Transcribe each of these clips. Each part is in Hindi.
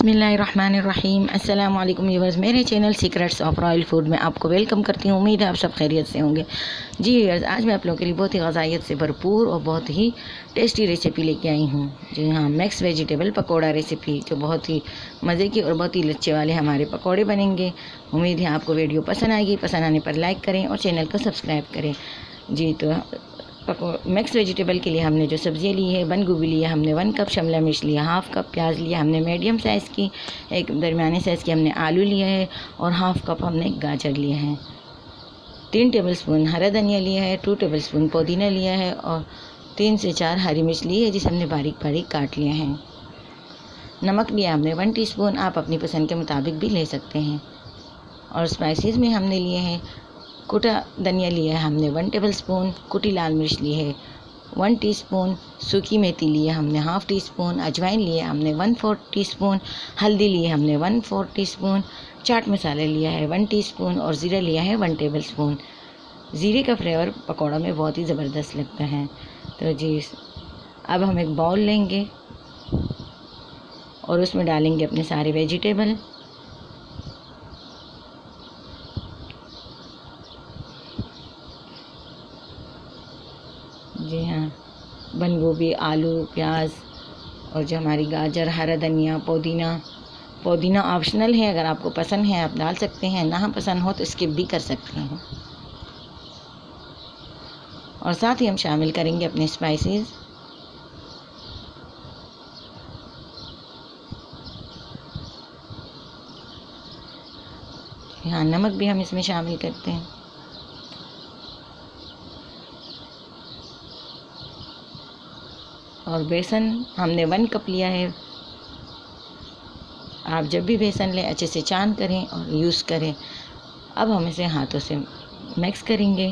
बिस्मिल्लाहिर्रहमानिर्रहीम। अस्सलाम वालेकुम व्यूअर्स, मेरे channel secrets of royal food में आपको वेलकम करती हूँ। उम्मीद है आप सब खैरियत से होंगे। जी व्यूअर्स, आज मैं आप लोगों के लिए बहुत ही ग़िज़ाइयत से भरपूर और बहुत ही टेस्टी रेसिपी लेके आई हूँ। जी हाँ, मिक्स वेजिटेबल पकौड़ा रेसिपी, जो बहुत ही मज़े की और बहुत ही लच्छे वाले हमारे पकौड़े बनेंगे। उम्मीद है आपको वीडियो पसंद आएगी। पसंद आने पर लाइक करें और चैनल को सब्सक्राइब करें। जी तो मिक्स वेजिटेबल के लिए हमने जो सब्ज़ियाँ ली है, बंद गोभी लिया हमने 1 कप, शिमला मिर्च लिया, हाफ़ कप प्याज लिया हमने मीडियम साइज़ की, एक दरमियाने साइज़ की हमने आलू लिया है और हाफ़ कप हमने गाजर लिया है। 3 टेबलस्पून हरा धनिया लिया है, 2 टेबलस्पून पुदीना लिया है और 3 से 4 हरी मिर्च ली है, जिसे हमने बारीक बारीक काट लिया है। नमक लिया हमने 1 टीस्पून, आप अपनी पसंद के मुताबिक भी ले सकते हैं। और स्पाइसेस में हमने लिए हैं कुटा धनिया लिया है हमने 1 टेबलस्पून, कुटी लाल मिर्च ली है 1 टीस्पून, सूखी मेथी ली है हमने हाफ़ टी स्पून, अजवाइन लिए हमने 1/4 टीस्पून, हल्दी लिए हमने 1/4 टीस्पून, चाट मसाला लिया है 1 टीस्पून और ज़ीरा लिया है 1 टेबलस्पून। ज़ीरे का फ्लेवर पकौड़ा में बहुत ही ज़बरदस्त लगता है। तो जी, अब हम एक बाउल लेंगे और उसमें डालेंगे अपने सारे वेजिटेबल। जी हाँ, बंद गोभी, आलू, प्याज और जो हमारी गाजर, हरा धनिया, पुदीना ऑप्शनल है। अगर आपको पसंद है आप डाल सकते हैं, ना पसंद हो तो स्किप भी कर सकते हैं। और साथ ही हम शामिल करेंगे अपने स्पाइसेस। हाँ, नमक भी हम इसमें शामिल करते हैं। और बेसन हमने 1 कप लिया है। आप जब भी बेसन लें अच्छे से छान करें और यूज़ करें। अब हम इसे हाथों से मिक्स करेंगे।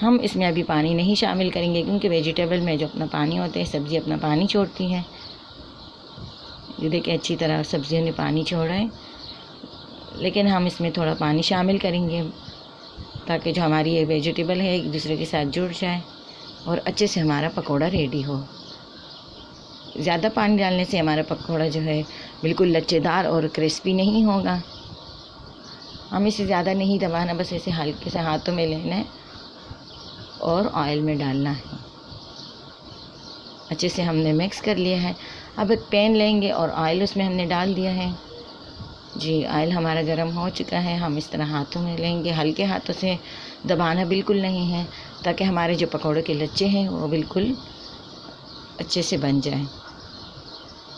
हम इसमें अभी पानी नहीं शामिल करेंगे, क्योंकि वेजिटेबल में जो अपना पानी होता है, सब्ज़ी अपना पानी छोड़ती है। ये देखिए, अच्छी तरह सब्जियों ने पानी छोड़ा है, लेकिन हम इसमें थोड़ा पानी शामिल करेंगे ताकि जो हमारी ये वेजिटेबल है एक दूसरे के साथ जुड़ जाए और अच्छे से हमारा पकौड़ा रेडी हो। ज़्यादा पानी डालने से हमारा पकौड़ा जो है बिल्कुल लच्छेदार और क्रिस्पी नहीं होगा। हम इसे ज़्यादा नहीं दबाना, बस ऐसे हल्के से हाथों में लेना है और ऑयल में डालना है। अच्छे से हमने मिक्स कर लिया है। अब एक पैन लेंगे और ऑयल उसमें हमने डाल दिया है। जी, ऑयल हमारा गर्म हो चुका है। हम इस तरह हाथों में लेंगे, हल्के हाथों से, दबाना बिल्कुल नहीं है, ताकि हमारे जो पकौड़े के लच्छे हैं वो बिल्कुल अच्छे से बन जाए।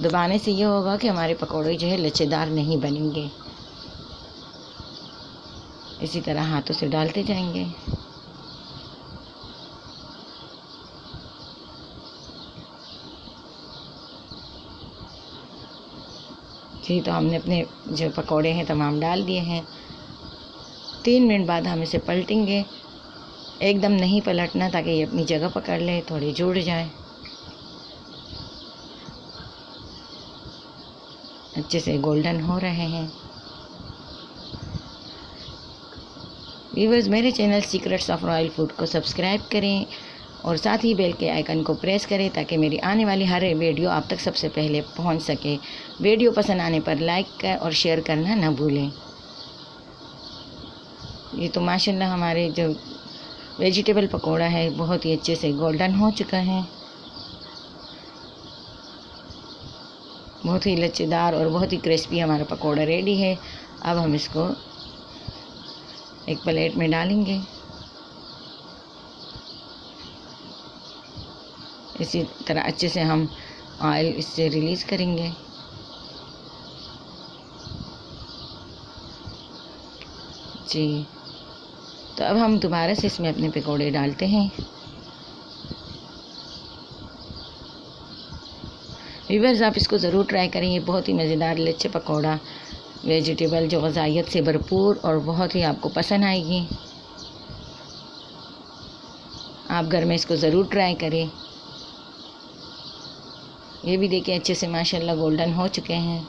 दबाने से ये होगा कि हमारे पकौड़े जो है लच्छेदार नहीं बनेंगे। इसी तरह हाथों से डालते जाएंगे। जी, तो हमने अपने जो पकौड़े हैं तमाम डाल दिए हैं। 3 मिनट बाद हम इसे पलटेंगे। एकदम नहीं पलटना, ताकि ये अपनी जगह पकड़ ले, थोड़े जुड़ जाए। अच्छे से गोल्डन हो रहे हैं। व्यूअर्स, मेरे channel secrets of royal food को सब्सक्राइब करें और साथ ही बेल के आइकन को प्रेस करें, ताकि मेरी आने वाली हर वीडियो आप तक सबसे पहले पहुंच सके। वीडियो पसंद आने पर लाइक और शेयर करना ना भूलें। ये तो माशाल्लाह हमारे जो वेजिटेबल पकोड़ा है बहुत ही अच्छे से गोल्डन हो चुका है। बहुत ही लच्छेदार और बहुत ही क्रिस्पी हमारा पकोड़ा रेडी है। अब हम इसको एक प्लेट में डालेंगे। इसी तरह अच्छे से हम ऑयल इससे रिलीज़ करेंगे। जी, तो अब हम दोबारा से इसमें अपने पकोड़े डालते हैं। व्यूअर्स, आप इसको ज़रूर ट्राई करें। ये बहुत ही मज़ेदार लच्छे पकौड़ा वेजिटेबल जो ग़िज़ाइयत से भरपूर और बहुत ही आपको पसंद आएगी। आप घर में इसको ज़रूर ट्राई करें। ये भी देखिए अच्छे से माशाल्लाह गोल्डन हो चुके हैं।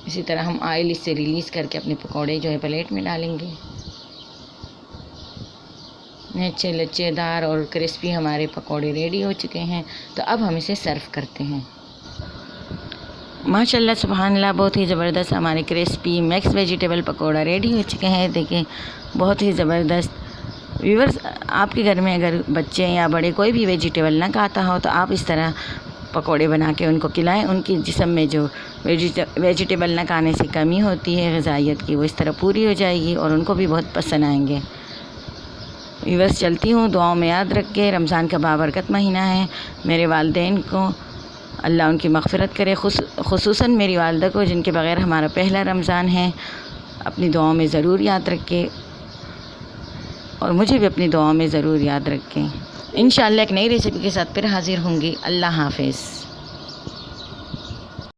इसी तरह हम ऑयल इससे रिलीज़ करके अपने पकौड़े जो है प्लेट में डालेंगे। कितने अच्छे लच्छेदार और क्रिस्पी हमारे पकोड़े रेडी हो चुके हैं। तो अब हम इसे सर्व करते हैं। माशाल्लाह सुभानअल्लाह, बहुत ही ज़बरदस्त हमारे crispy mix vegetable pakora ready हो चुके हैं। देखिए बहुत ही ज़बरदस्त। व्यूअर्स, आपके घर में अगर बच्चे या बड़े कोई भी वेजिटेबल ना खाता हो तो आप इस तरह पकोड़े बना के उनको खिलाएं। उनकी जिस्म में जो वेजिटेबल ना खाने से कमी होती है ग़िज़ाइयत की, वो इस तरह पूरी हो जाएगी और उनको भी बहुत पसंद आएंगे। व्यूअर्स, चलती हूँ, दुआओं में याद रख के। रमज़ान का बाबरकत महीना है। मेरे वालिदैन को अल्लाह उनकी मग़फ़िरत करे, खुसूसन मेरी वालिदा को जिनके बग़ैर हमारा पहला रमज़ान है। अपनी दुआओं में ज़रूर याद रखें और मुझे भी अपनी दुआओं में ज़रूर याद रखें। इंशाअल्लाह एक नई रेसिपी के साथ फिर हाज़िर होंगी। अल्लाह हाफ़िज़।